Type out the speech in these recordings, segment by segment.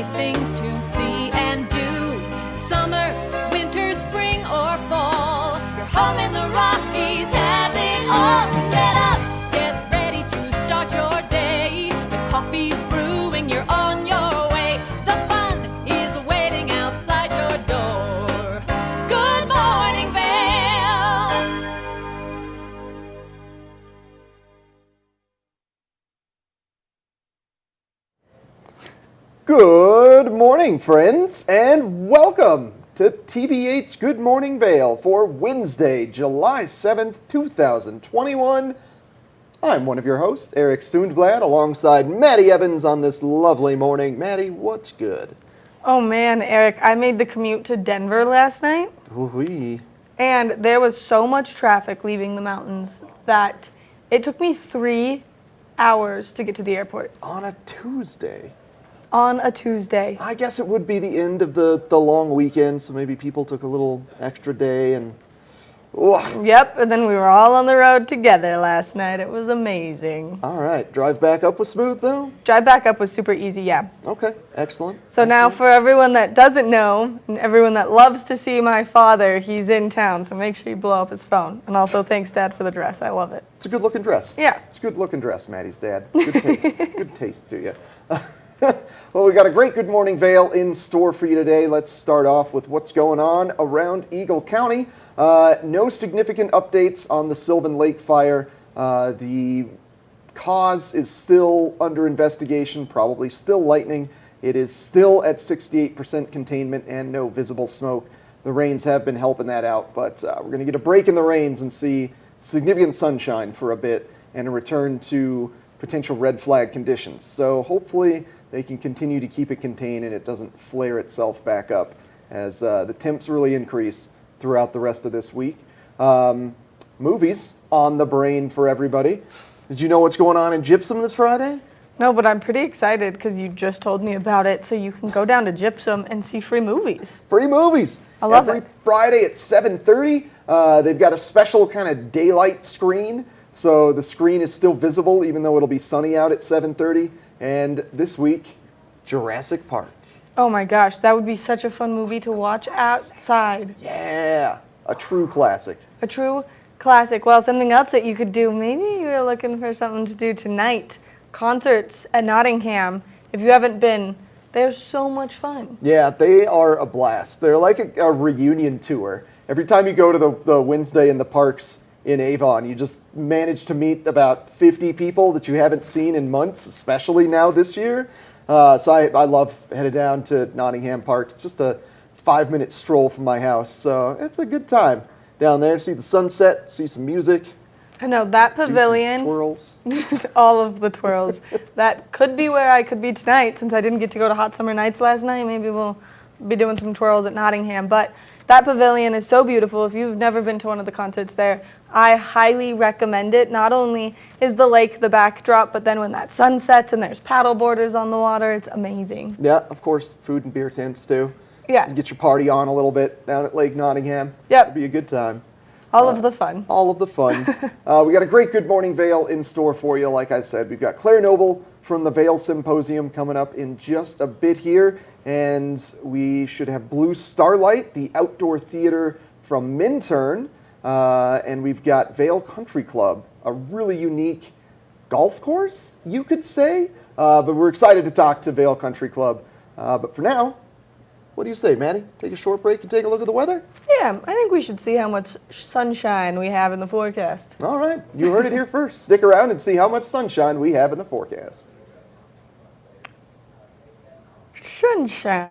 many things to see and do. Summer, winter, spring, or fall. Your home in the Rockies has it all. So get up, get ready to start your day. The coffee's brewing, you're on your way. The fun is waiting outside your door. Good morning, Vail. Good morning, friends, and welcome to TV8's Good Morning Vail for Wednesday, July 7th, 2021. I'm one of your hosts, Eric Sundblad, alongside Maddie Evans on this lovely morning. Maddie, what's good? Oh man, Eric, I made the commute to Denver last night, Ooh-wee. and there was so much traffic leaving the mountains that it took me 3 hours to get to the airport On a Tuesday. on a Tuesday. I guess it would be the end of the long weekend, so maybe people took a little extra day and... Ugh. Yep, and then we were all on the road together last night. It was amazing. All right, drive back up was smooth, though? Drive back up was super easy, yeah. Okay, excellent. So now for everyone that doesn't know, and everyone that loves to see my father, he's in town, so make sure you blow up his phone. And also thanks, Dad, for the dress. I love it. It's a good-looking dress. Yeah. It's a good-looking dress, Maddie's dad. Good taste. Good taste to you. Well, we got a great Good Morning Vail in store for you today. Let's start off with what's going on around Eagle County. No significant updates on the Sylvan Lake fire. The cause is still under investigation, probably still lightning. It is still at 68% containment and no visible smoke. The rains have been helping that out, but we're going to get a break in the rains and see significant sunshine for a bit and a return to potential red flag conditions. So hopefully they can continue to keep it contained and it doesn't flare itself back up as the temps really increase throughout the rest of this week. Movies on the brain for everybody. Did you know what's going on in Gypsum this Friday? No, but I'm pretty excited because you just told me about it, so you can go down to Gypsum and see free movies. Free movies. I love Every it. Friday at 7:30. They've got a special kind of daylight screen, so the screen is still visible even though it'll be sunny out at 7:30. And this week, Jurassic Park. Oh my gosh, that would be such a fun movie to watch outside. Yeah, a true classic. A true classic. Well, something else that you could do, maybe you're looking for something to do tonight. Concerts at Nottingham. If you haven't been, they're so much fun. Yeah, they are a blast. They're like a reunion tour. Every time you go to the Wednesday in the parks in Avon, you just manage to meet about 50 people that you haven't seen in months, especially now this year. So I love headed down to Nottingham Park. It's just a 5-minute stroll from my house, so it's a good time down there. See the sunset, see some music. I know, that do some pavilion, twirls. all of the twirls. That could be where I could be tonight, since I didn't get to go to Hot Summer Nights last night. Maybe we'll be doing some twirls at Nottingham. But that pavilion is so beautiful. If you've never been to one of the concerts there, I highly recommend it. Not only is the lake the backdrop, but then when that sun sets and there's paddle boarders on the water, it's amazing. Yeah, of course, food and beer tents too. Yeah. You get your party on a little bit down at Lake Nottingham. Yep. It'll be a good time. All of the fun. All of the fun. We got a great Good Morning Vail in store for you. Like I said, we've got Claire Noble from the Vail Symposium coming up in just a bit here. And we should have Blue Starlight, the outdoor theater from Minturn. And we've got Vail Country Club, a really unique golf course, you could say. But we're excited to talk to Vail Country Club. But for now, what do you say, Maddie? Take a short break and take a look at the weather? Yeah, I think we should see how much sunshine we have in the forecast. All right, you heard it here first. Stick around and see how much sunshine we have in the forecast. Sunshine.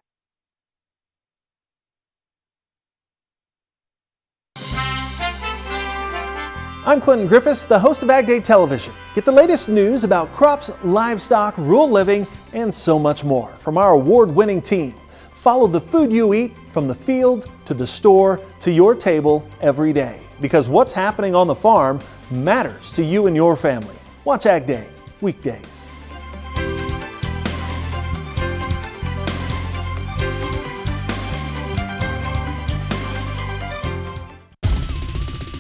I'm Clinton Griffiths, the host of Ag Day Television. Get the latest news about crops, livestock, rural living, and so much more from our award-winning team. Follow the food you eat from the field to the store to your table every day. Because what's happening on the farm matters to you and your family. Watch Ag Day, weekdays.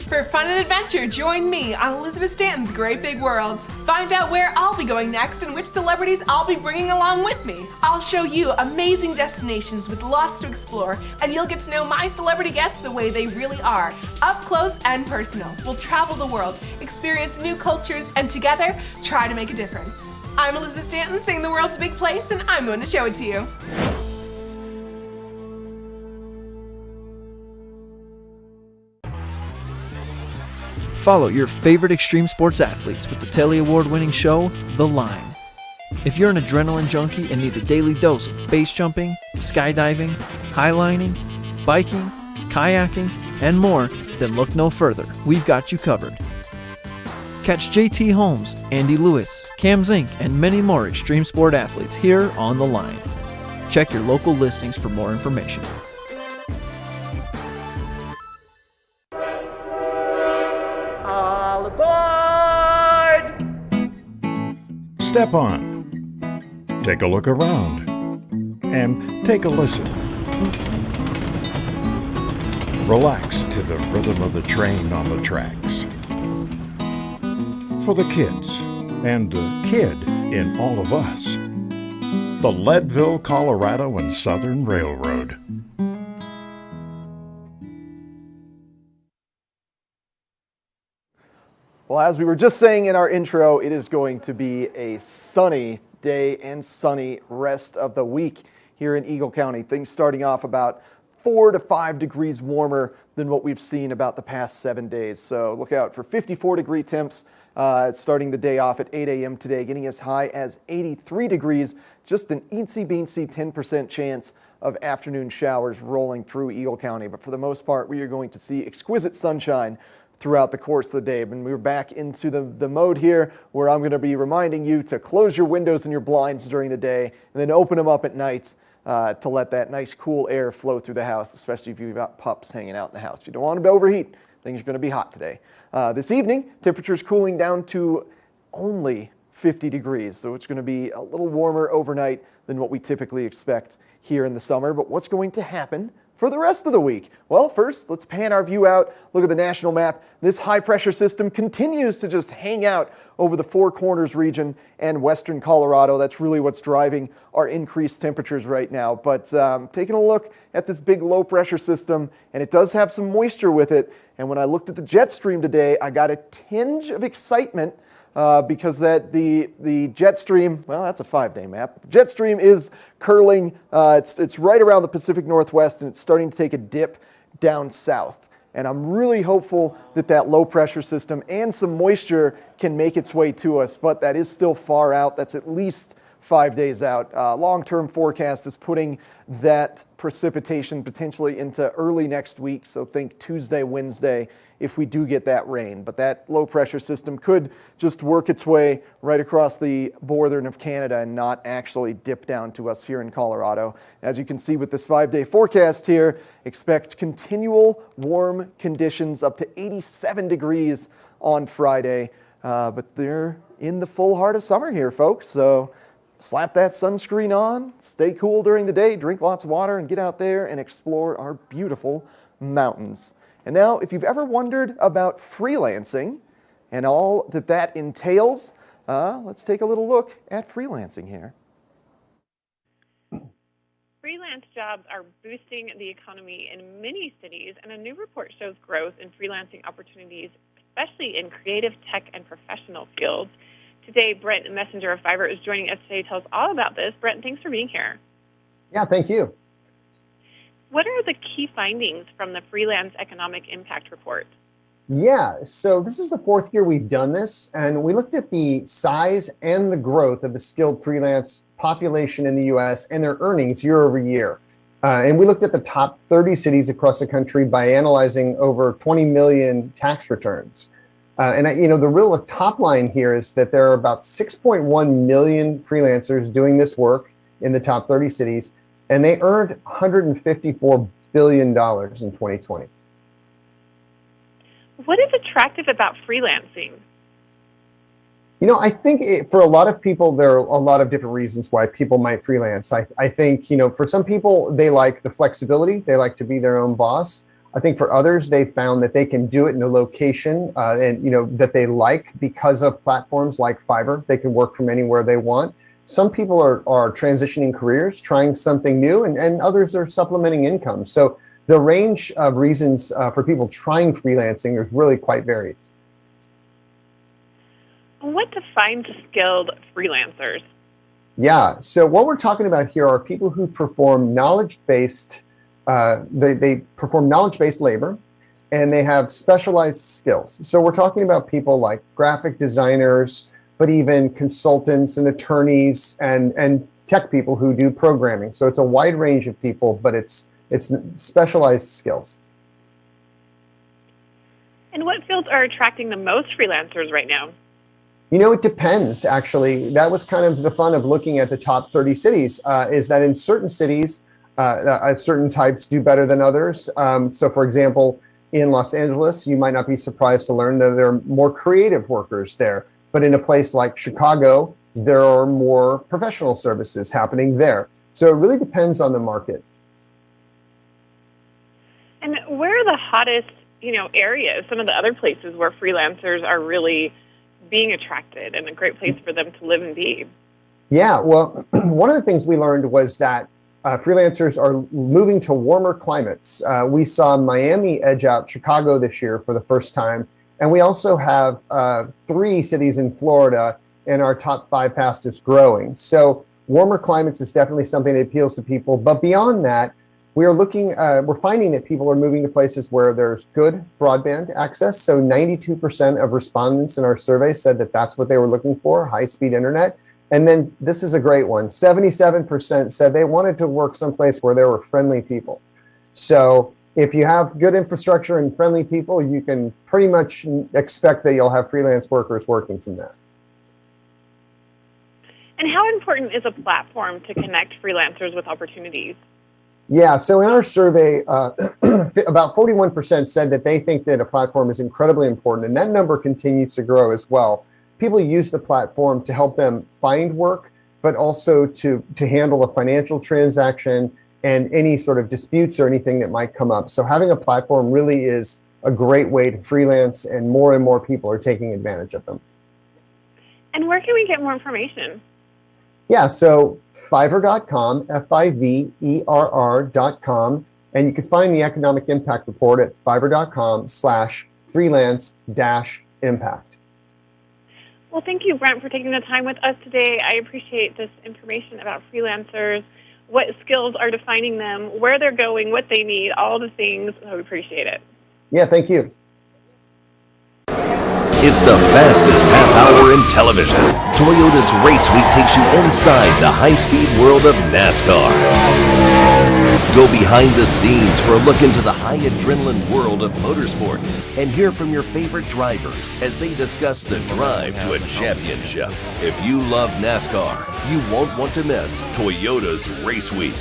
For fun and adventure, join me on Elizabeth Stanton's Great Big World. Find out where I'll be going next and which celebrities I'll be bringing along with me. I'll show you amazing destinations with lots to explore, and you'll get to know my celebrity guests the way they really are, up close and personal. We'll travel the world, experience new cultures, and together, try to make a difference. I'm Elizabeth Stanton, saying the world's a big place, and I'm going to show it to you. Follow your favorite extreme sports athletes with the Telly Award-winning show, The Line. If you're an adrenaline junkie and need a daily dose of base jumping, skydiving, highlining, biking, kayaking, and more, then look no further. We've got you covered. Catch JT Holmes, Andy Lewis, Cam Zink, and many more extreme sport athletes here on The Line. Check your local listings for more information. All aboard! Step on, take a look around, and take a listen. Relax to the rhythm of the train on the tracks. For the kids, and the kid in all of us, the Leadville, Colorado and Southern Railroad. Well, as we were just saying in our intro, it is going to be a sunny day and sunny rest of the week here in Eagle County. Things starting off about 4 to 5 degrees warmer than what we've seen about the past 7 days. So look out for 54-degree temps starting the day off at 8 a.m. today, getting as high as 83 degrees. Just an eensy-beensy 10% chance of afternoon showers rolling through Eagle County. But for the most part, we are going to see exquisite sunshine throughout the course of the day. And we're back into the mode here where I'm going to be reminding you to close your windows and your blinds during the day and then open them up at night to let that nice cool air flow through the house, especially if you've got pups hanging out in the house. If you don't want them to overheat, things are going to be hot today. This evening, temperatures cooling down to only 50 degrees, so it's going to be a little warmer overnight than what we typically expect here in the summer. But what's going to happen for the rest of the week? Well, first, let's pan our view out. Look at the national map. This high-pressure system continues to just hang out over the Four Corners region and western Colorado. That's really what's driving our increased temperatures right now. But taking a look at this big low-pressure system, and it does have some moisture with it. And when I looked at the jet stream today, I got a tinge of excitement because the jet stream, well, that's a 5-day map. The jet stream is curling. It's right around the Pacific Northwest, and it's starting to take a dip down south. And I'm really hopeful that that low pressure system and some moisture can make its way to us, but that is still far out. That's at least 5 days out. Long-term forecast is putting that precipitation potentially into early next week, so think Tuesday, Wednesday, if we do get that rain. But that low-pressure system could just work its way right across the border of Canada and not actually dip down to us here in Colorado. As you can see with this 5-day forecast here, expect continual warm conditions up to 87 degrees on Friday. But they're in the full heart of summer here, folks, so slap that sunscreen on, stay cool during the day, drink lots of water, and get out there and explore our beautiful mountains. And now, if you've ever wondered about freelancing and all that that entails, let's take a little look at freelancing here. Freelance jobs are boosting the economy in many cities, and a new report shows growth in freelancing opportunities, especially in creative, tech, and professional fields. Today, Brent Messenger of Fiverr is joining us today to tell us all about this. Brent, thanks for being here. Yeah, thank you. What are the key findings from the Freelance Economic Impact Report? Yeah, so this is the 4th year we've done this, and we looked at the size and the growth of the skilled freelance population in the U.S. and their earnings year over year. And we looked at the top 30 cities across the country by analyzing over 20 million tax returns. The real top line here is that there are about 6.1 million freelancers doing this work in the top 30 cities, and they earned $154 billion in 2020. What is attractive about freelancing? I think for a lot of people, there are a lot of different reasons why people might freelance. I think, for some people, they like the flexibility. They like to be their own boss. I think for others, they found that they can do it in a location and that they like because of platforms like Fiverr. They can work from anywhere they want. Some people are transitioning careers, trying something new, and others are supplementing income. So the range of reasons for people trying freelancing is really quite varied. What defines skilled freelancers? Yeah, so what we're talking about here are people who perform knowledge-based, they perform knowledge-based labor, and they have specialized skills. So we're talking about people like graphic designers, but even consultants and attorneys and tech people who do programming. So it's a wide range of people, but it's specialized skills. And what fields are attracting the most freelancers right now? It depends, actually. That was kind of the fun of looking at the top 30 cities, is that in certain cities, certain types do better than others. So for example, in Los Angeles, you might not be surprised to learn that there are more creative workers there. But in a place like Chicago, there are more professional services happening there. So it really depends on the market. And where are the hottest, areas, some of the other places where freelancers are really being attracted and a great place for them to live and be? Yeah, well, one of the things we learned was that freelancers are moving to warmer climates. We saw Miami edge out Chicago this year for the first time. And we also have 3 cities in Florida in our top 5 fastest growing. So warmer climates is definitely something that appeals to people. But beyond that, we're finding that people are moving to places where there's good broadband access. So 92% of respondents in our survey said that that's what they were looking for, high-speed internet. And then this is a great one. 77% said they wanted to work someplace where there were friendly people. So if you have good infrastructure and friendly people, you can pretty much expect that you'll have freelance workers working from there. And how important is a platform to connect freelancers with opportunities? Yeah, so in our survey, about 41% said that they think that a platform is incredibly important, and that number continues to grow as well. People use the platform to help them find work, but also to handle a financial transaction and any sort of disputes or anything that might come up. So having a platform really is a great way to freelance, and more people are taking advantage of them. And where can we get more information? Yeah, so Fiverr.com, Fiverr.com, and you can find the economic impact report at Fiverr.com/freelance-impact. Well, thank you, Brent, for taking the time with us today. I appreciate this information about freelancers, what skills are defining them, where they're going, what they need, all the things. I appreciate it. Yeah, thank you. It's the fastest half hour in television. Toyota's Race Week takes you inside the high-speed world of NASCAR. Go behind the scenes for a look into the high adrenaline world of motorsports and hear from your favorite drivers as they discuss the drive to a championship. If you love NASCAR, you won't want to miss Toyota's Race Week.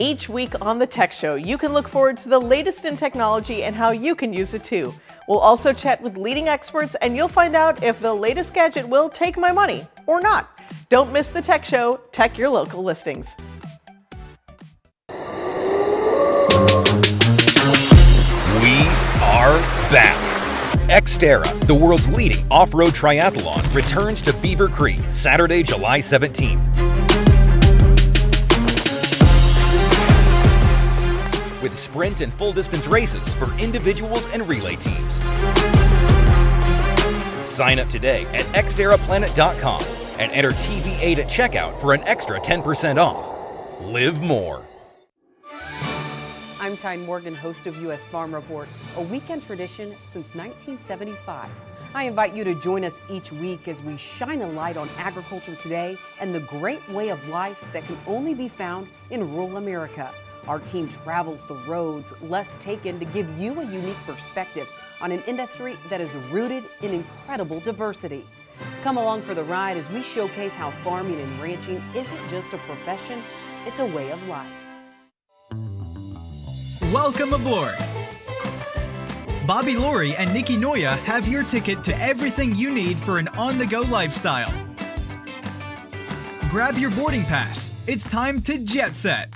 Each week on The Tech Show, you can look forward to the latest in technology and how you can use it too. We'll also chat with leading experts, and you'll find out if the latest gadget will take my money or not. Don't miss The Tech Show. Tech your local listings. We are back. Xterra, the world's leading off-road triathlon, returns to Beaver Creek Saturday, July 17th. With sprint and full-distance races for individuals and relay teams. Sign up today at xterraplanet.com and enter TV8 at checkout for an extra 10% off. Live more. I'm Tyne Morgan, host of U.S. Farm Report, a weekend tradition since 1975. I invite you to join us each week as we shine a light on agriculture today and the great way of life that can only be found in rural America. Our team travels the roads less taken to give you a unique perspective on an industry that is rooted in incredible diversity. Come along for the ride as we showcase how farming and ranching isn't just a profession, it's a way of life. Welcome aboard! Bobby Laurie and Nikki Noya have your ticket to everything you need for an on-the-go lifestyle. grab your boarding pass. It's time to jet set.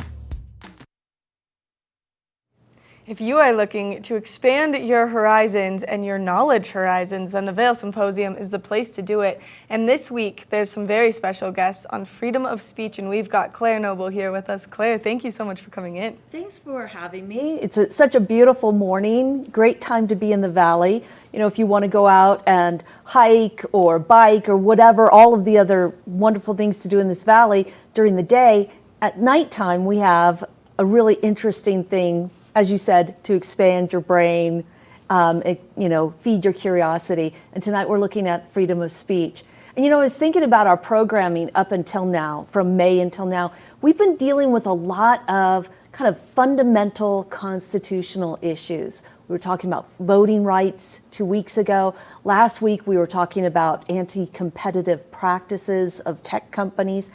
If you are looking to expand your horizons and your knowledge horizons, then the Vail Symposium is the place to do it. And this week, there's some very special guests on freedom of speech, and we've got Claire Noble here with us. Claire, thank you so much for coming in. Thanks for having me. It's such a beautiful morning, great time to be in the valley. You know, if you want to go out and hike or bike or whatever, all of the other wonderful things to do in this valley during the day, at nighttime we have a really interesting thing, as you said, to expand your brain, feed your curiosity. And tonight we're looking at freedom of speech. And I was thinking about our programming up until now, from May until now. We've been dealing with a lot of kind of fundamental constitutional issues. We were talking about voting rights 2 weeks ago. Last week we were talking about anti-competitive practices of tech companies.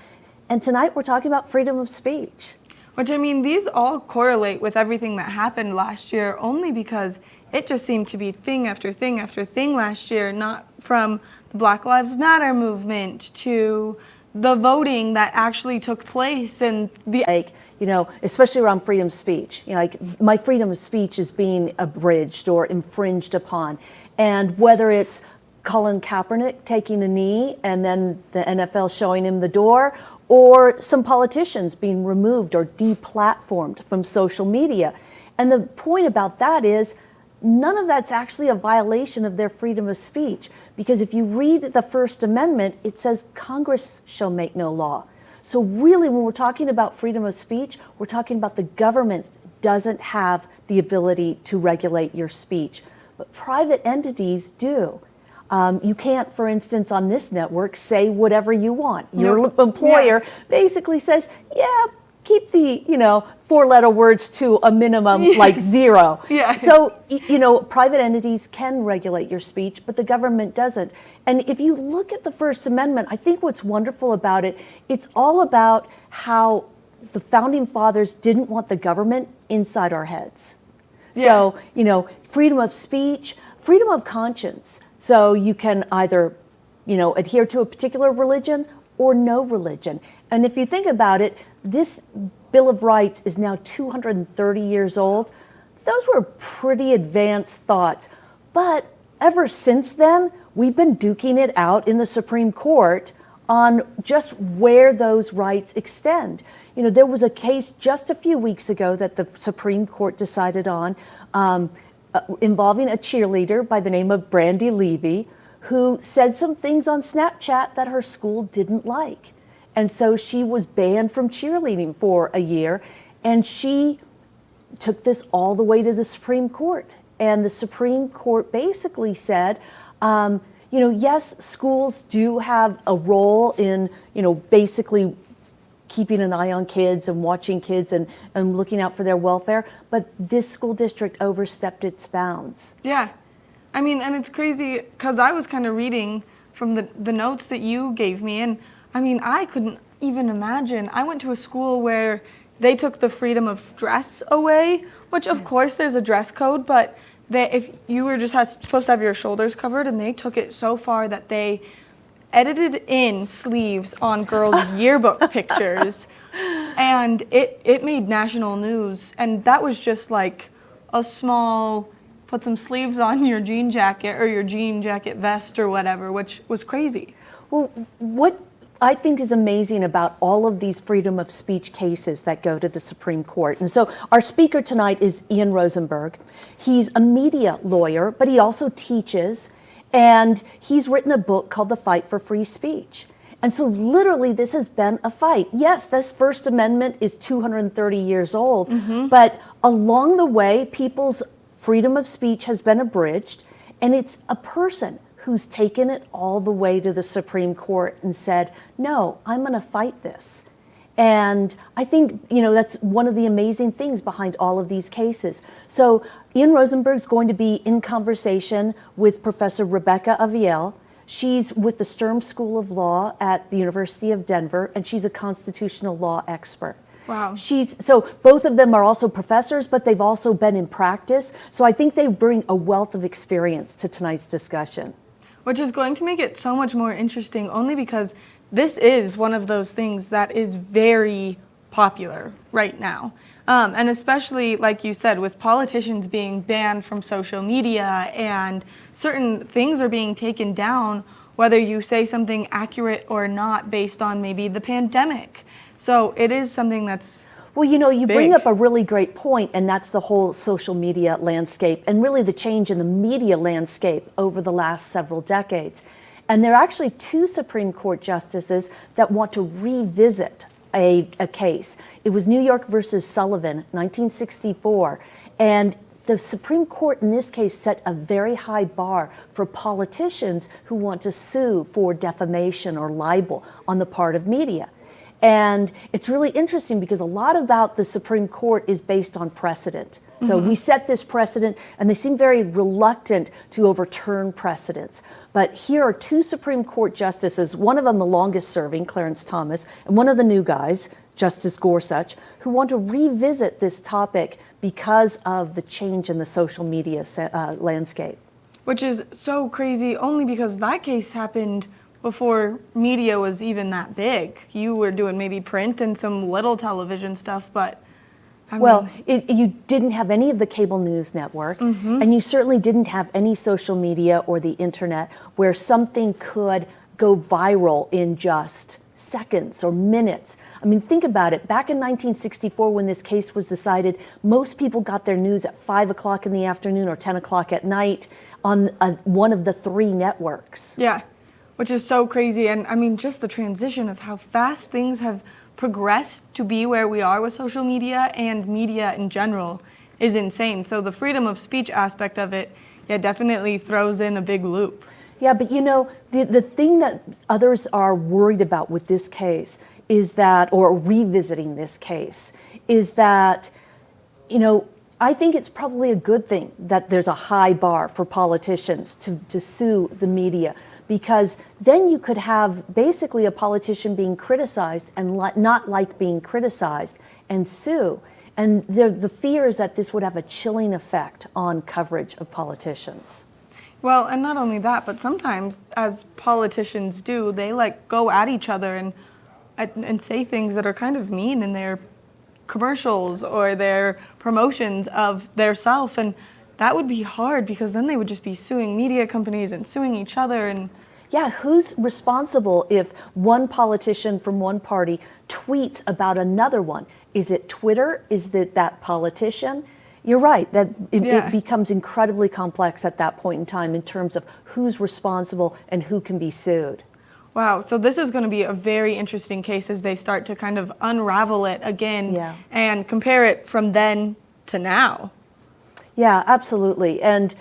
And tonight we're talking about freedom of speech. Which, these all correlate with everything that happened last year, only because it just seemed to be thing after thing after thing last year, not from the Black Lives Matter movement to the voting that actually took place and the... especially around freedom of speech. My freedom of speech is being abridged or infringed upon. And whether it's Colin Kaepernick taking a knee and then the NFL showing him the door, or some politicians being removed or deplatformed from social media. And the point about that is none of that's actually a violation of their freedom of speech, because if you read the First Amendment, it says Congress shall make no law. So really, when we're talking about freedom of speech, we're talking about the government doesn't have the ability to regulate your speech, but private entities do. You can't, for instance, on this network, say whatever you want. Your employer basically says, keep the, 4-letter words to a minimum, like 0. So, private entities can regulate your speech, but the government doesn't. And if you look at the First Amendment, I think what's wonderful about it, it's all about how the Founding Fathers didn't want the government inside our heads. So, freedom of speech, freedom of conscience. So you can either, adhere to a particular religion or no religion. And if you think about it, this Bill of Rights is now 230 years old. Those were pretty advanced thoughts. But ever since then, we've been duking it out in the Supreme Court on just where those rights extend. There was a case just a few weeks ago that the Supreme Court decided on, involving a cheerleader by the name of Brandy Levy, who said some things on Snapchat that her school didn't like. And so she was banned from cheerleading for a year, and she took this all the way to the Supreme Court. And the Supreme Court basically said, yes, schools do have a role in, basically keeping an eye on kids and watching kids and looking out for their welfare, but this school district overstepped its bounds. Yeah. And it's crazy because I was kind of reading from the notes that you gave me, and I couldn't even imagine. I went to a school where they took the freedom of dress away, which of course there's a dress code, but if you were just supposed to have your shoulders covered, and they took it so far that they edited in sleeves on girls' yearbook pictures, and it made national news. And that was just like a small, put some sleeves on your jean jacket or your jean jacket vest or whatever, which was crazy. Well, what I think is amazing about all of these freedom of speech cases that go to the Supreme Court. And so our speaker tonight is Ian Rosenberg. He's a media lawyer, but he also teaches. And he's written a book called The Fight for Free Speech. And so literally this has been a fight. Yes, this First Amendment is 230 years old, but along the way, people's freedom of speech has been abridged, and it's a person who's taken it all the way to the Supreme Court and said, no, I'm going to fight this. And I think, that's one of the amazing things behind all of these cases. So Ian Rosenberg's going to be in conversation with Professor Rebecca Vail. She's with the Sturm School of Law at the University of Denver, and she's a constitutional law expert. Wow. So both of them are also professors, but they've also been in practice. So I think they bring a wealth of experience to tonight's discussion. Which is going to make it so much more interesting, only because this is one of those things that is very popular right now. And especially, like you said, with politicians being banned from social media and certain things are being taken down, whether you say something accurate or not based on maybe the pandemic. So it is something that's Well, you big. bring up a really great point, and that's the whole social media landscape and really the change in the media landscape over the last several decades. And there are actually 2 Supreme Court justices that want to revisit a case. It was New York versus Sullivan, 1964. And the Supreme Court in this case set a very high bar for politicians who want to sue for defamation or libel on the part of media. And it's really interesting because a lot about the Supreme Court is based on precedent. So we set this precedent, and they seem very reluctant to overturn precedents. But here are 2 Supreme Court justices, one of them the longest serving, Clarence Thomas, and one of the new guys, Justice Gorsuch, who want to revisit this topic because of the change in the social media landscape. Which is so crazy only because that case happened before media was even that big. You were doing maybe print and some little television stuff, but you didn't have any of the cable news network, and you certainly didn't have any social media or the internet where something could go viral in just seconds or minutes. I mean, think about it. Back in 1964, when this case was decided, most people got their news at 5 o'clock in the afternoon or 10 o'clock at night on one of the 3 networks. Yeah, which is so crazy. And I mean, just the transition of how fast things have progressed to be where we are with social media and media in general is insane. So the freedom of speech aspect of it, definitely throws in a big loop. Yeah, but the thing that others are worried about with this case is that, or revisiting this case, is that, I think it's probably a good thing that there's a high bar for politicians to sue the media, because then you could have basically a politician being criticized and not like being criticized and sue. And the fear is that this would have a chilling effect on coverage of politicians. Well, and not only that, but sometimes, as politicians do, they go at each other and say things that are kind of mean in their commercials or their promotions of their self, and that would be hard because then they would just be suing media companies and suing each other. And yeah, who's responsible if one politician from one party tweets about another one? Is it Twitter? Is it that politician? You're right, that it becomes incredibly complex at that point in time in terms of who's responsible and who can be sued. Wow, so this is going to be a very interesting case as they start to kind of unravel it again and compare it from then to now. Yeah, absolutely. And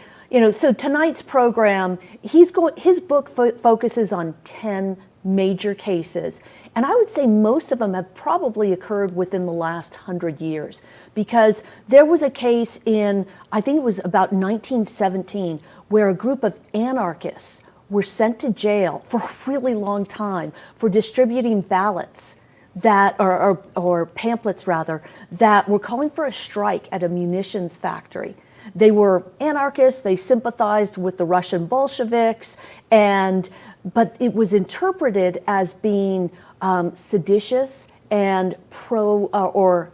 so tonight's program, his book focuses on 10 major cases. And I would say most of them have probably occurred within the last 100 years, because there was a case in, I think it was about 1917, where a group of anarchists were sent to jail for a really long time for distributing ballots that, or pamphlets rather, that were calling for a strike at a munitions factory. They were anarchists, they sympathized with the Russian Bolsheviks, but it was interpreted as being seditious and pro-German,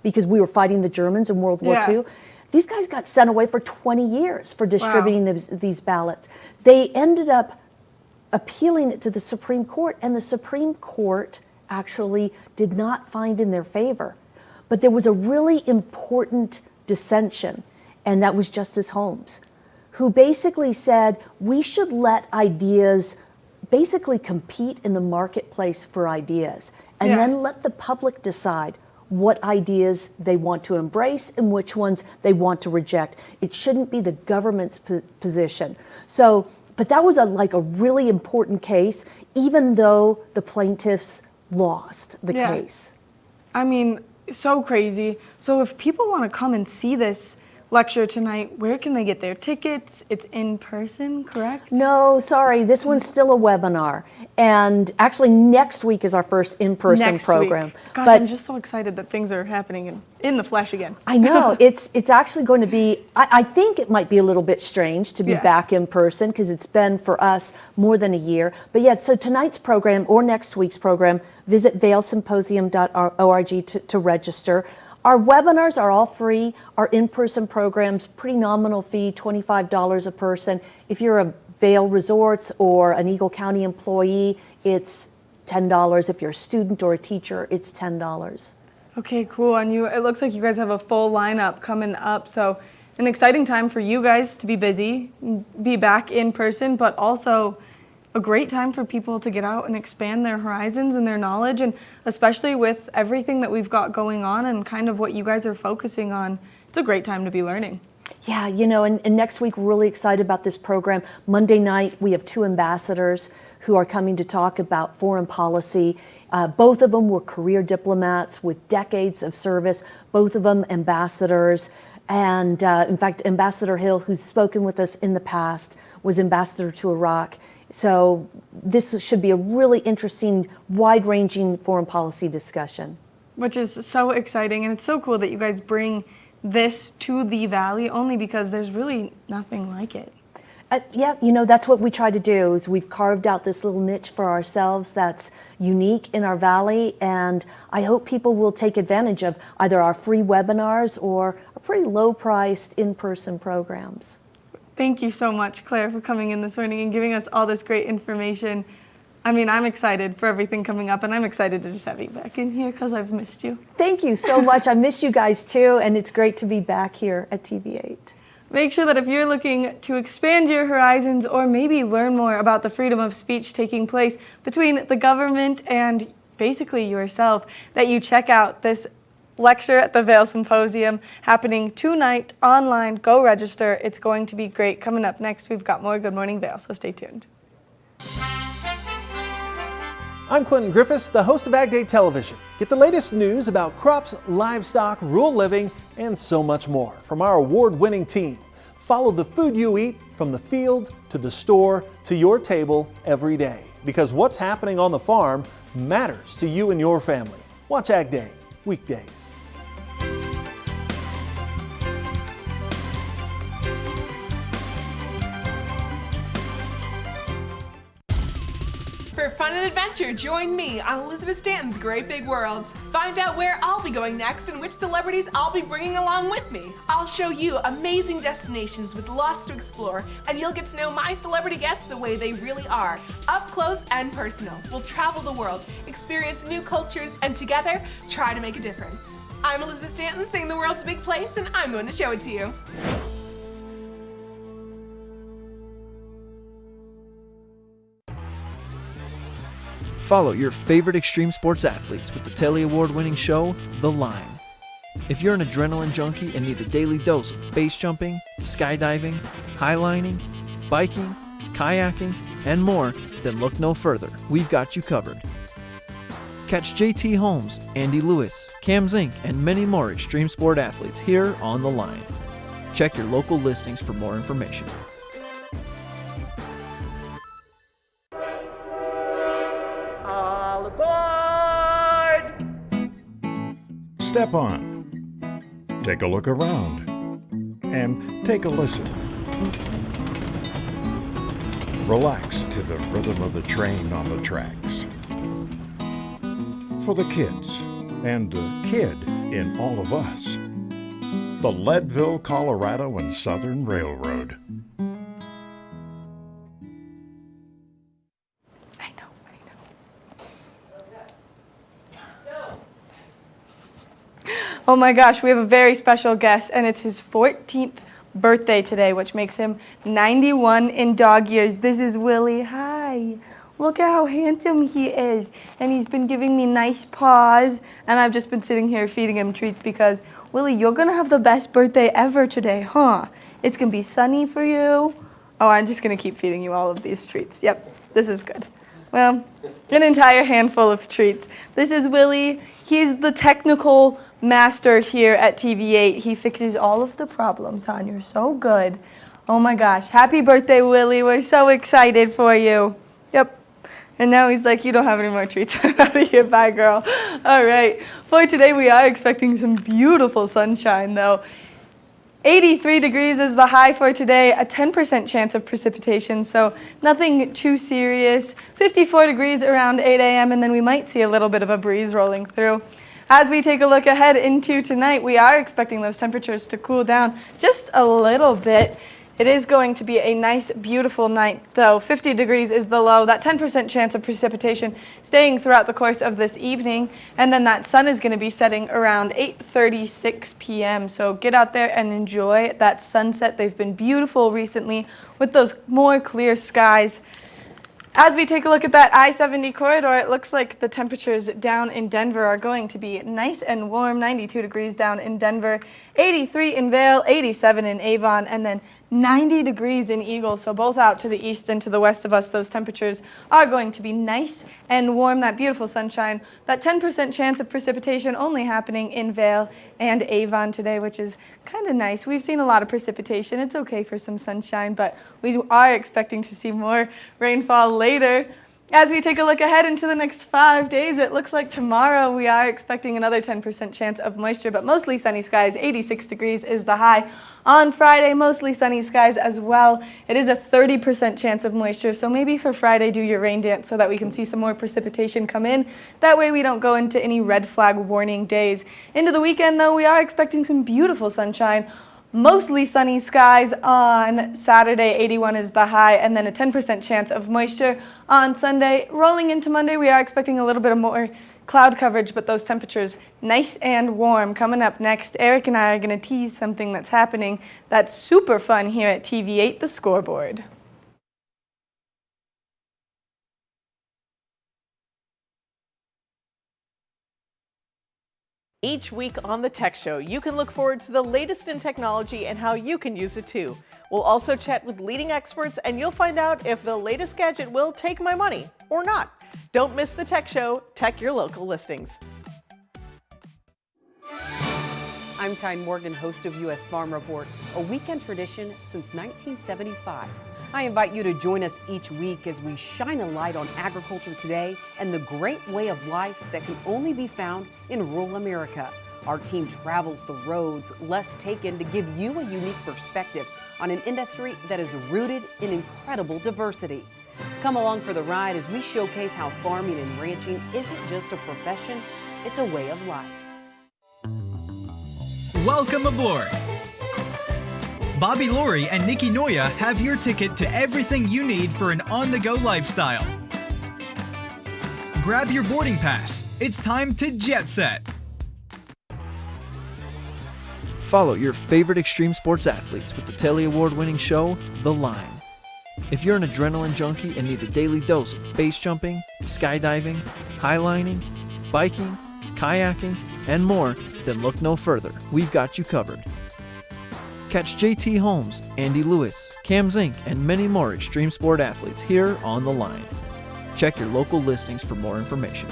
because we were fighting the Germans in World War II. These guys got sent away for 20 years for distributing these ballots. They ended up appealing it to the Supreme Court, and the Supreme Court actually did not find in their favor. But there was a really important dissension, and that was Justice Holmes, who basically said we should let ideas basically compete in the marketplace for ideas, and then let the public decide what ideas they want to embrace and which ones they want to reject. It shouldn't be the government's position. So, but that was a really important case, even though the plaintiffs lost the case. I mean, so crazy. So if people want to come and see this, lecture tonight, where can they get their tickets? It's in person, correct? No, sorry, this one's still a webinar. And actually next week is our first in-person program. Week. Gosh, but I'm just so excited that things are happening in the flesh again. I know, it's actually going to be, I think it might be a little bit strange to be back in person because it's been for us more than a year. But yeah, so tonight's program or next week's program, visit vailsymposium.org to register. Our webinars are all free. Our in-person programs, pretty nominal fee, $25 a person. If you're a Vail Resorts or an Eagle County employee, it's $10. If you're a student or a teacher, it's $10. Okay, cool. And it looks like you guys have a full lineup coming up. So an exciting time for you guys to be busy, be back in person, but also a great time for people to get out and expand their horizons and their knowledge, and especially with everything that we've got going on and kind of what you guys are focusing on, it's a great time to be learning. Yeah, you know, and next week we're really excited about this program. Monday night we have 2 ambassadors who are coming to talk about foreign policy. Both of them were career diplomats with decades of service, both of them ambassadors. And in fact, Ambassador Hill, who's spoken with us in the past, was ambassador to Iraq. So this should be a really interesting, wide-ranging foreign policy discussion. Which is so exciting, and it's so cool that you guys bring this to the Valley only because there's really nothing like it. Yeah, you know, that's what we try to do, is we've carved out this little niche for ourselves that's unique in our Valley, and I hope people will take advantage of either our free webinars or our pretty low-priced in-person programs. Thank you so much, Claire, for coming in this morning and giving us all this great information. I mean, I'm excited for everything coming up, and I'm excited to just have you back in here because I've missed you. Thank you so much. I missed you guys too, and it's great to be back here at TV8. Make sure that if you're looking to expand your horizons or maybe learn more about the freedom of speech taking place between the government and basically yourself, that you check out this lecture at the Vail Symposium happening tonight online. Go register. It's going to be great. Coming up next, we've got more Good Morning Vail, so stay tuned. I'm Clinton Griffiths, the host of Ag Day Television. Get the latest news about crops, livestock, rural living, and so much more from our award-winning team. Follow the food you eat from the field to the store to your table every day, because what's happening on the farm matters to you and your family. Watch Ag Day weekdays. For fun and adventure, join me on Elizabeth Stanton's Great Big World. Find out where I'll be going next and which celebrities I'll be bringing along with me. I'll show you amazing destinations with lots to explore, and you'll get to know my celebrity guests the way they really are, up close and personal. We'll travel the world, experience new cultures, and together, try to make a difference. I'm Elizabeth Stanton, saying the world's a big place, and I'm going to show it to you. Follow your favorite extreme sports athletes with the Telly Award-winning show, The Line. If you're an adrenaline junkie and need a daily dose of base jumping, skydiving, highlining, biking, kayaking, and more, then look no further. We've got you covered. Catch JT Holmes, Andy Lewis, Cam Zink, and many more extreme sport athletes here on The Line. Check your local listings for more information. All aboard! Step on. Take a look around. And take a listen. Relax to the rhythm of the train on the tracks. For the kids, and the kid in all of us. The Leadville, Colorado and Southern Railroad. Oh my gosh, we have a very special guest, and it's his 14th birthday today, which makes him 91 in dog years. This is Willie. Hi. Look at how handsome he is. And he's been giving me nice paws, and I've just been sitting here feeding him treats because, Willie, you're gonna have the best birthday ever today, huh? It's gonna be sunny for you. Oh, I'm just gonna keep feeding you all of these treats. Yep, this is good. Well, an entire handful of treats. This is Willie. He's the technical master here at TV8. He fixes all of the problems, hon. You're so good. Oh my gosh. Happy birthday, Willie. We're so excited for you. Yep. And now he's like, you don't have any more treats. I'm out of here. Bye, girl. All right. For today, we are expecting some beautiful sunshine, though. 83 degrees is the high for today, a 10% chance of precipitation, so nothing too serious. 54 degrees around 8 a.m., and then we might see a little bit of a breeze rolling through. As we take a look ahead into tonight, we are expecting those temperatures to cool down just a little bit. It is going to be a nice, beautiful night, though. 50 degrees is the low, that 10% chance of precipitation staying throughout the course of this evening, and then that sun is going to be setting around 8:36 p.m. So get out there and enjoy that sunset. They've been beautiful recently with those more clear skies. As we take a look at that I-70 corridor, it looks like the temperatures down in Denver are going to be nice and warm. 92 degrees down in Denver, 83 in Vail, 87 in Avon, and then 90 degrees in Eagle. So both out to the east and to the west of us, those temperatures are going to be nice and warm. That beautiful sunshine, that 10% chance of precipitation only happening in Vail and Avon today, which is kind of nice. We've seen a lot of precipitation. It's okay for some sunshine, but we are expecting to see more rainfall later. As we take a look ahead into the next 5 days, it looks like tomorrow we are expecting another 10% chance of moisture, but mostly sunny skies. 86 degrees is the high. On Friday, mostly sunny skies as well. It is a 30% chance of moisture, so maybe for Friday do your rain dance so that we can see some more precipitation come in. That way we don't go into any red flag warning days. Into the weekend, though, we are expecting some beautiful sunshine. Mostly sunny skies on Saturday, 81 is the high, and then a 10% chance of moisture on Sunday. Rolling into Monday, we are expecting a little bit of more cloud coverage, but those temperatures nice and warm. Coming up next, Eric and I are going to tease something that's happening that's super fun here at TV8, the scoreboard. Each week on the Tech Show, you can look forward to the latest in technology and how you can use it too. We'll also chat with leading experts, and you'll find out if the latest gadget will take my money or not. Don't miss the Tech Show. Tech your local listings. I'm Tyne Morgan, host of U.S. Farm Report, a weekend tradition since 1975. I invite you to join us each week as we shine a light on agriculture today and the great way of life that can only be found in rural America. Our team travels the roads less taken to give you a unique perspective on an industry that is rooted in incredible diversity. Come along for the ride as we showcase how farming and ranching isn't just a profession, it's a way of life. Welcome aboard! Bobby Laurie and Nikki Noya have your ticket to everything you need for an on-the-go lifestyle. Grab your boarding pass. It's time to jet set. Follow your favorite extreme sports athletes with the Telly Award-winning show, The Line. If you're an adrenaline junkie and need a daily dose of base jumping, skydiving, highlining, biking, kayaking, and more, then look no further. We've got you covered. Catch JT Holmes, Andy Lewis, Cam Zink, and many more extreme sport athletes here on The Line. Check your local listings for more information.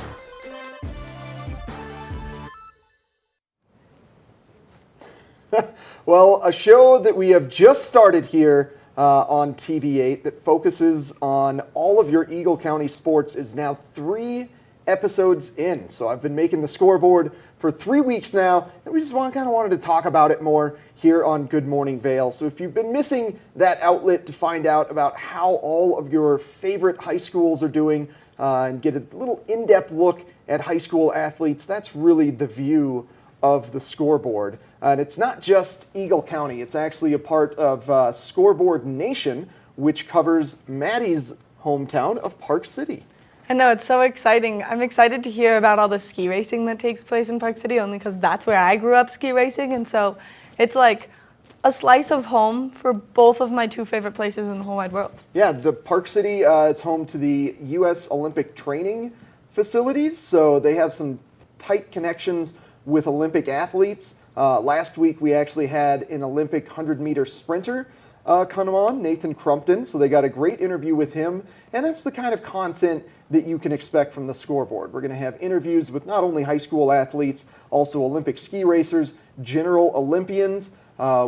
Well, a show that we have just started here on TV8 that focuses on all of your Eagle County sports is now 3 episodes in. So I've been making the scoreboard for 3 weeks now, and we just kind of wanted to talk about it more here on Good Morning Vail. So if you've been missing that outlet to find out about how all of your favorite high schools are doing and get a little in-depth look at high school athletes, that's really the view of the scoreboard. And it's not just Eagle County, it's actually a part of Scoreboard Nation, which covers Maddie's hometown of Park City. I know, it's so exciting. I'm excited to hear about all the ski racing that takes place in Park City, only because that's where I grew up ski racing, and so it's like a slice of home for both of my 2 favorite places in the whole wide world. Yeah, the Park City is home to the U.S. Olympic training facilities, so they have some tight connections with Olympic athletes. Last week we actually had an Olympic 100-meter sprinter come on, Nathan Crumpton. So they got a great interview with him. And that's the kind of content that you can expect from the scoreboard. We're going to have interviews with not only high school athletes, also Olympic ski racers, general Olympians.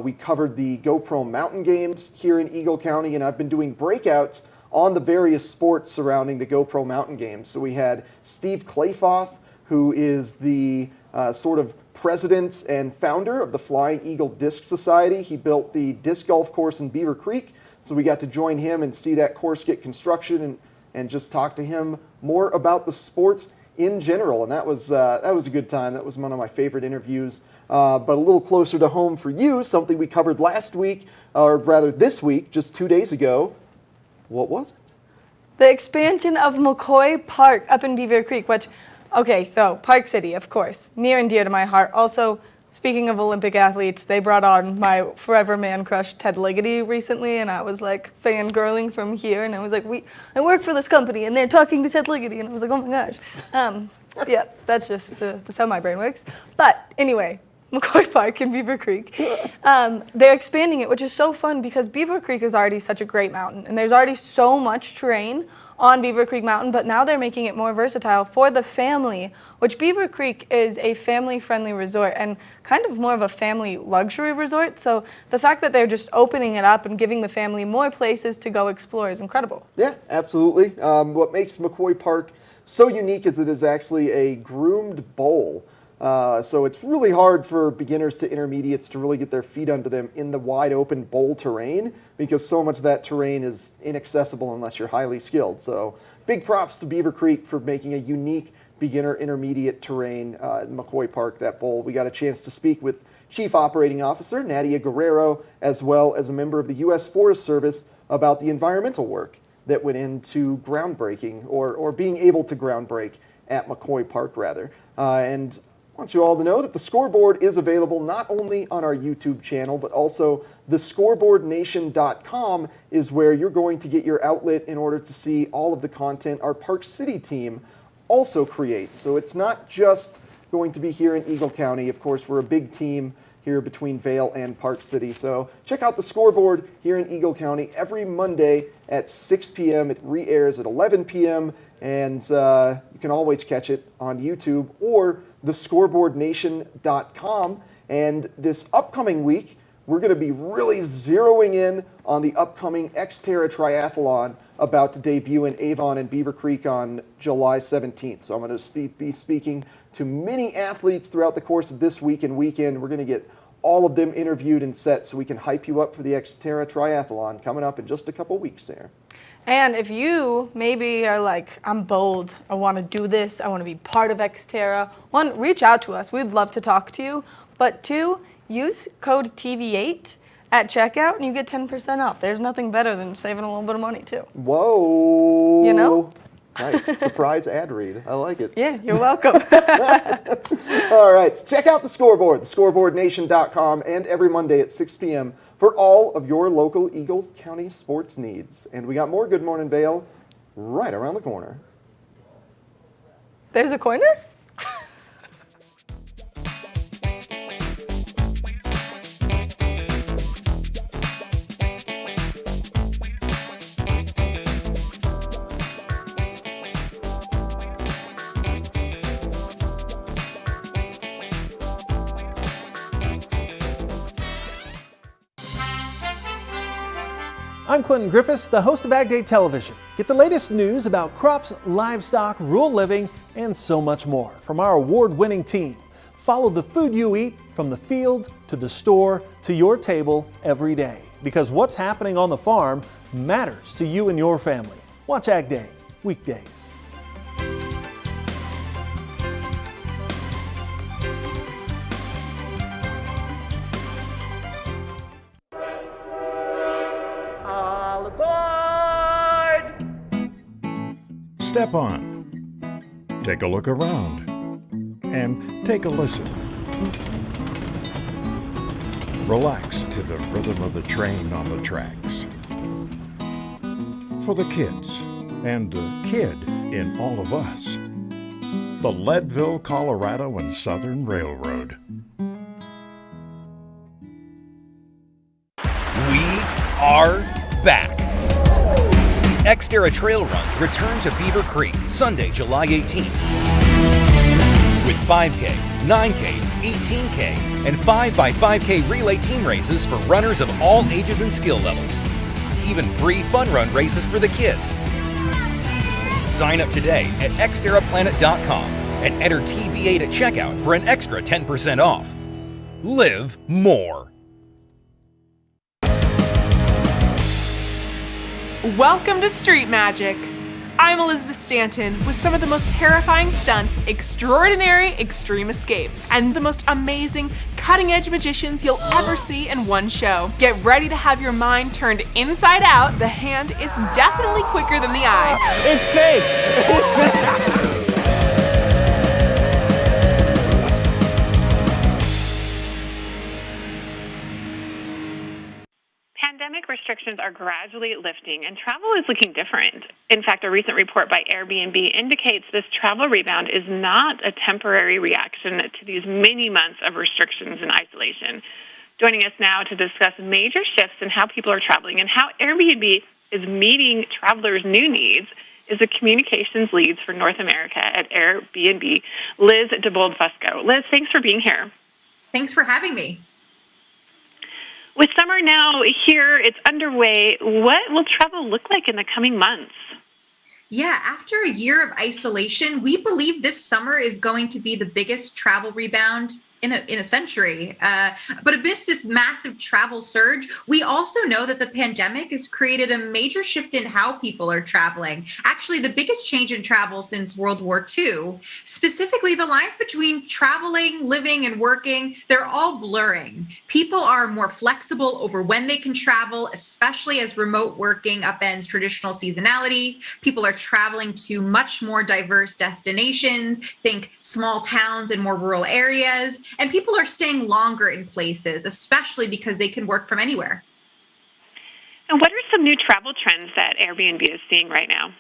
We covered the GoPro Mountain Games here in Eagle County, and I've been doing breakouts on the various sports surrounding the GoPro Mountain Games. So we had Steve Clayfoth, who is the sort of president and founder of the Flying Eagle Disc Society. He built the disc golf course in Beaver Creek, so we got to join him and see that course get construction and just talk to him more about the sport in general. And that was a good time. That was one of my favorite interviews. But a little closer to home for you, something we covered last week, or rather this week, just 2 days ago. What was it? The expansion of McCoy Park up in Beaver Creek, which, okay, so Park City, of course, near and dear to my heart. Also, speaking of Olympic athletes, they brought on my forever man crush, Ted Ligety, recently, and I was like fangirling from here, and I was like, I work for this company, and they're talking to Ted Ligety, and I was like, oh my gosh. Yeah, that's just that's how my brain works. But anyway, McCoy Park in Beaver Creek. They're expanding it, which is so fun because Beaver Creek is already such a great mountain, and there's already so much terrain on Beaver Creek Mountain, but now they're making it more versatile for the family, which Beaver Creek is a family-friendly resort and kind of more of a family luxury resort. So the fact that they're just opening it up and giving the family more places to go explore is incredible. Yeah, absolutely. What makes McCoy Park so unique is it is actually a groomed bowl. So it's really hard for beginners to intermediates to really get their feet under them in the wide open bowl terrain because so much of that terrain is inaccessible unless you're highly skilled. So big props to Beaver Creek for making a unique beginner intermediate terrain in McCoy Park, that bowl. We got a chance to speak with Chief Operating Officer Nadia Guerrero as well as a member of the U.S. Forest Service about the environmental work that went into groundbreaking or being able to groundbreak at McCoy Park rather. And I want you all to know that the scoreboard is available not only on our YouTube channel, but also thescoreboardnation.com is where you're going to get your outlet in order to see all of the content our Park City team also creates. So it's not just going to be here in Eagle County. Of course, we're a big team here between Vail and Park City. So check out the scoreboard here in Eagle County every Monday at 6 p.m. It re-airs at 11 p.m. And you can always catch it on YouTube or thescoreboardnation.com. And this upcoming week, we're going to be really zeroing in on the upcoming Xterra Triathlon about to debut in Avon and Beaver Creek on July 17th. So I'm going to be speaking to many athletes throughout the course of this week and weekend. We're going to get all of them interviewed and set so we can hype you up for the Xterra Triathlon coming up in just a couple weeks there. And if you maybe are like, I'm bold, I want to do this, I want to be part of Xterra, one, reach out to us. We'd love to talk to you. But two, use code TV8 at checkout and you get 10% off. There's nothing better than saving a little bit of money too. Whoa. You know? Nice. Surprise ad read. I like it. Yeah, you're welcome. All right. So check out the scoreboard, thescoreboardnation.com, and every Monday at 6 p.m. for all of your local Eagle County sports needs. And we got more Good Morning Vail right around the corner. There's a corner? I'm Clinton Griffiths, the host of Ag Day Television. Get the latest news about crops, livestock, rural living, and so much more from our award-winning team. Follow the food you eat from the field to the store to your table every day. Because what's happening on the farm matters to you and your family. Watch Ag Day, weekdays. All aboard! Step on. Take a look around. And take a listen. Relax to the rhythm of the train on the tracks. For the kids, and the kid in all of us. The Leadville, Colorado and Southern Railroad. We are back. Xterra Trail Runs return to Beaver Creek Sunday, July 18th. With 5K, 9K, 18K, and 5x5K relay team races for runners of all ages and skill levels. Even free fun run races for the kids. Sign up today at xterraplanet.com and enter TV8 at checkout for an extra 10% off. Live more. Welcome to Street Magic. I'm Elizabeth Stanton with some of the most terrifying stunts, extraordinary extreme escapes, and the most amazing cutting-edge magicians you'll ever see in one show. Get ready to have your mind turned inside out. The hand is definitely quicker than the eye. It's fake. Pandemic restrictions are gradually lifting, and travel is looking different. In fact, a recent report by Airbnb indicates this travel rebound is not a temporary reaction to these many months of restrictions and isolation. Joining us now to discuss major shifts in how people are traveling and how Airbnb is meeting travelers' new needs is the communications leads for North America at Airbnb, Liz DeBold-Fusco. Liz, thanks for being here. Thanks for having me. With summer now here, it's underway. What will travel look like in the coming months? Yeah, after a year of isolation, we believe this summer is going to be the biggest travel rebound in a century. But amidst this massive travel surge, we also know that the pandemic has created a major shift in how people are traveling. Actually, the biggest change in travel since World War II. Specifically, the lines between traveling, living, and working, they're all blurring. People are more flexible over when they can travel, especially as remote working upends traditional seasonality. People are traveling to much more diverse destinations, think small towns and more rural areas. And people are staying longer in places, especially because they can work from anywhere. And what are some new travel trends that Airbnb is seeing right now?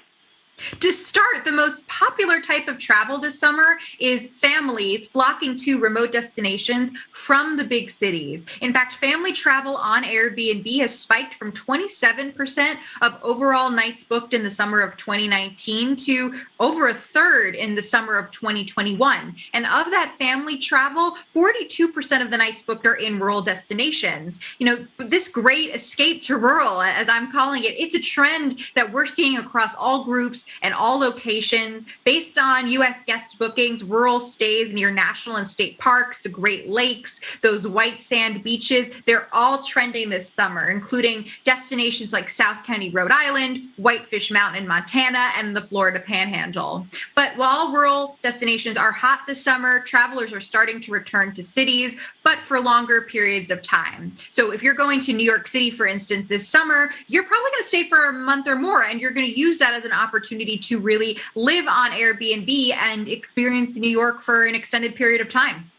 To start, the most popular type of travel this summer is families flocking to remote destinations from the big cities. In fact, family travel on Airbnb has spiked from 27% of overall nights booked in the summer of 2019 to over a third in the summer of 2021. And of that family travel, 42% of the nights booked are in rural destinations. You know, this great escape to rural, as I'm calling it, it's a trend that we're seeing across all groups and all locations. Based on U.S. guest bookings, rural stays near national and state parks, the Great Lakes, those white sand beaches, they're all trending this summer, including destinations like South County, Rhode Island, Whitefish Mountain in Montana, and the Florida Panhandle. But while rural destinations are hot this summer, travelers are starting to return to cities, but for longer periods of time. So if you're going to New York City, for instance, this summer, you're probably going to stay for a month or more, and you're going to use that as an opportunity to really live on Airbnb and experience New York for an extended period of time.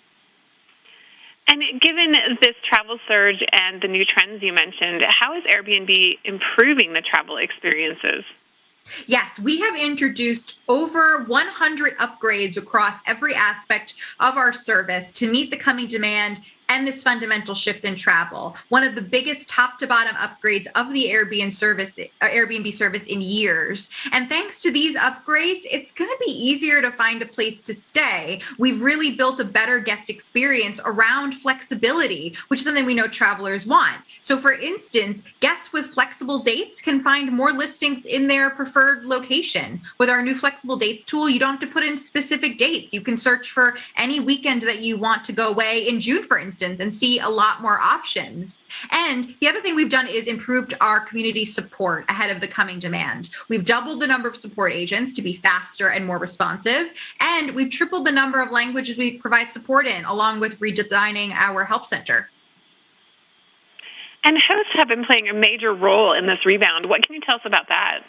And given this travel surge and the new trends you mentioned, how is Airbnb improving the travel experiences? Yes, we have introduced over 100 upgrades across every aspect of our service to meet the coming demand and this fundamental shift in travel. One of the biggest top to bottom upgrades of the Airbnb service in years. And thanks to these upgrades, it's going to be easier to find a place to stay. We've really built a better guest experience around flexibility, which is something we know travelers want. So for instance, guests with flexible dates can find more listings in their preferred location. With our new flexible dates tool, you don't have to put in specific dates. You can search for any weekend that you want to go away in June, for instance, and see a lot more options. And the other thing we've done is improved our community support ahead of the coming demand. We've doubled the number of support agents to be faster and more responsive, and we've tripled the number of languages we provide support in, along with redesigning our help center. And hosts have been playing a major role in this rebound. What can you tell us about that?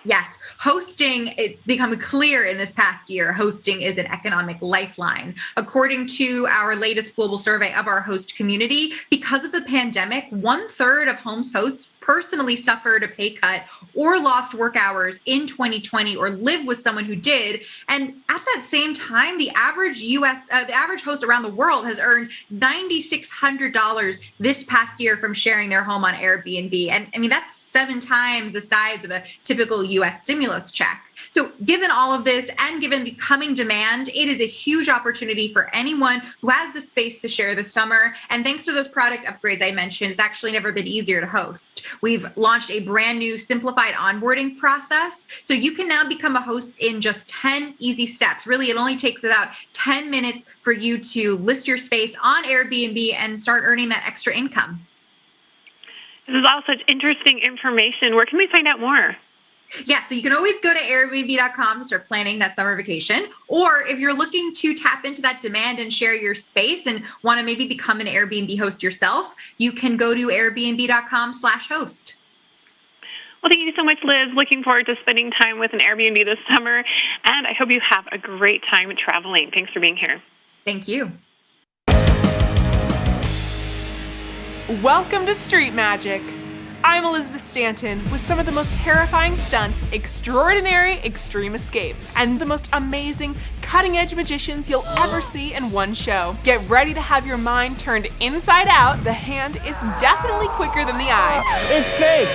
Yes, hosting, it's become clear in this past year, hosting is an economic lifeline. According to our latest global survey of our host community, because of the pandemic, 1/3 of homes hosts personally suffered a pay cut or lost work hours in 2020 or lived with someone who did. And at that same time, the average host around the world has earned $9,600 this past year from sharing their home on Airbnb. And I mean, that's 7 times the size of a typical US stimulus check. So given all of this and given the coming demand, it is a huge opportunity for anyone who has the space to share this summer. And thanks to those product upgrades I mentioned, it's actually never been easier to host. We've launched a brand new simplified onboarding process. So you can now become a host in just 10 easy steps. Really, it only takes about 10 minutes for you to list your space on Airbnb and start earning that extra income. This is all such interesting information. Where can we find out more? Yeah, so you can always go to Airbnb.com to start planning that summer vacation. Or if you're looking to tap into that demand and share your space and want to maybe become an Airbnb host yourself, you can go to Airbnb.com/host. Well, thank you so much, Liz. Looking forward to spending time with an Airbnb this summer. And I hope you have a great time traveling. Thanks for being here. Thank you. Welcome to Street Magic. I'm Elizabeth Stanton with some of the most terrifying stunts, extraordinary extreme escapes, and the most amazing cutting-edge magicians you'll ever see in one show. Get ready to have your mind turned inside out. The hand is definitely quicker than the eye. It's fake!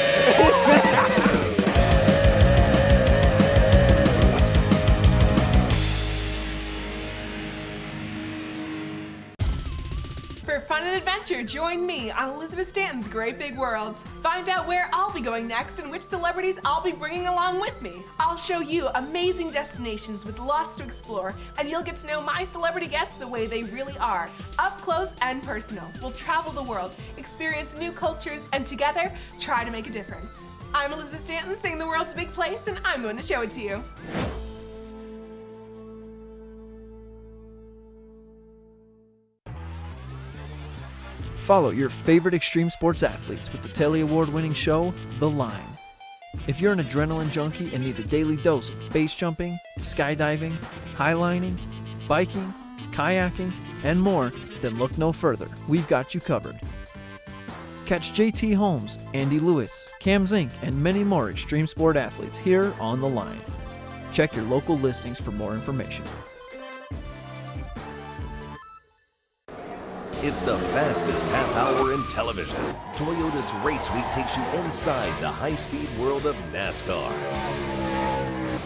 For fun and adventure, join me on Elizabeth Stanton's Great Big World. Find out where I'll be going next and which celebrities I'll be bringing along with me. I'll show you amazing destinations with lots to explore, and you'll get to know my celebrity guests the way they really are, up close and personal. We'll travel the world, experience new cultures, and together, try to make a difference. I'm Elizabeth Stanton, saying the world's a big place, and I'm going to show it to you. Follow your favorite extreme sports athletes with the Telly Award-winning show, The Line. If you're an adrenaline junkie and need a daily dose of base jumping, skydiving, highlining, biking, kayaking, and more, then look no further. We've got you covered. Catch JT Holmes, Andy Lewis, Cam Zink, and many more extreme sport athletes here on The Line. Check your local listings for more information. It's the fastest half hour in television. Toyota's Race Week takes you inside the high-speed world of NASCAR.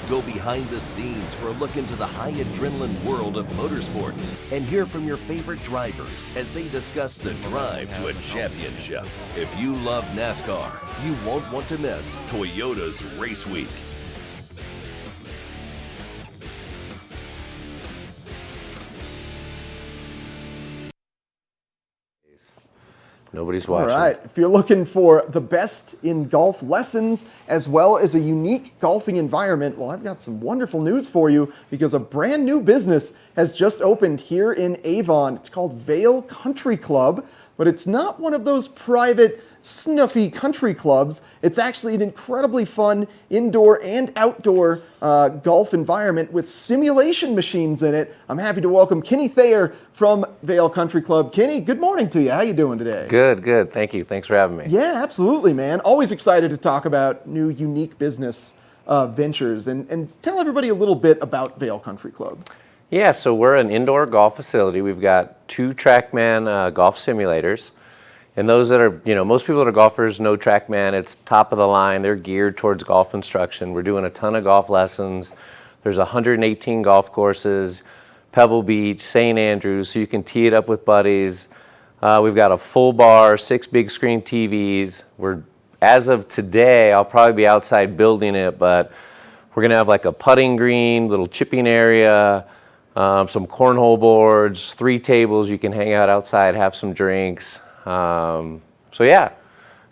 Go behind the scenes for a look into the high adrenaline world of motorsports and hear from your favorite drivers as they discuss the drive to a championship. If you love NASCAR, you won't want to miss Toyota's Race Week. Nobody's watching. All right. If you're looking for the best in golf lessons as well as a unique golfing environment, well, I've got some wonderful news for you because a brand new business has just opened here in Avon. It's called Vail Country Club, but it's not one of those private snuffy country clubs. It's actually an incredibly fun indoor and outdoor golf environment with simulation machines in it. I'm happy to welcome Kenny Thayer from Vail Country Club. Kenny, good morning to you. How you doing today? Good. Thank you. Thanks for having me. Yeah, absolutely, man. Always excited to talk about new, unique business ventures. And tell everybody a little bit about Vail Country Club. Yeah, so we're an indoor golf facility. We've got 2 TrackMan golf simulators. And those that are, most people that are golfers know TrackMan. It's top of the line. They're geared towards golf instruction. We're doing a ton of golf lessons. There's 118 golf courses, Pebble Beach, St. Andrews, so you can tee it up with buddies. We've got a full bar, 6 big screen TVs. As of today, I'll probably be outside building it, but we're going to have like a putting green, little chipping area, some cornhole boards, 3 tables. You can hang out outside, have some drinks. Yeah,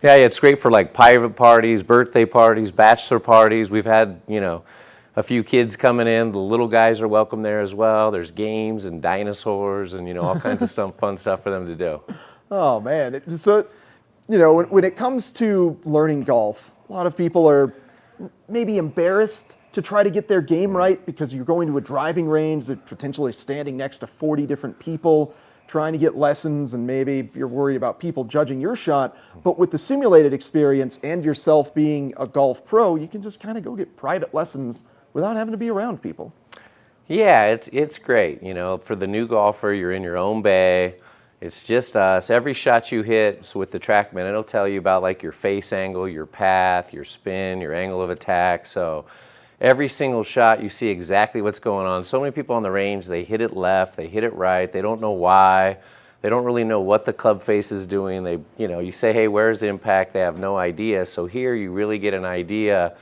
it's great for like private parties, birthday parties, bachelor parties. We've had, a few kids coming in. The little guys are welcome there as well. There's games and dinosaurs and, all kinds of fun stuff for them to do. Oh, man. So, when it comes to learning golf, a lot of people are, maybe embarrassed to try to get their game right because you're going to a driving range that potentially standing next to 40 different people trying to get lessons, and maybe you're worried about people judging your shot. But with the simulated experience and yourself being a golf pro, you can just kind of go get private lessons without having to be around people. Yeah, it's great. For the new golfer, you're in your own bay. It's just us. Every shot you hit, so with the TrackMan, it'll tell you about like your face angle, your path, your spin, your angle of attack. So every single shot, you see exactly what's going on. So many people on the range, they hit it left, they hit it right, they don't know why. They don't really know what the club face is doing. You say, hey, where's the impact? They have no idea. So here you really get an idea.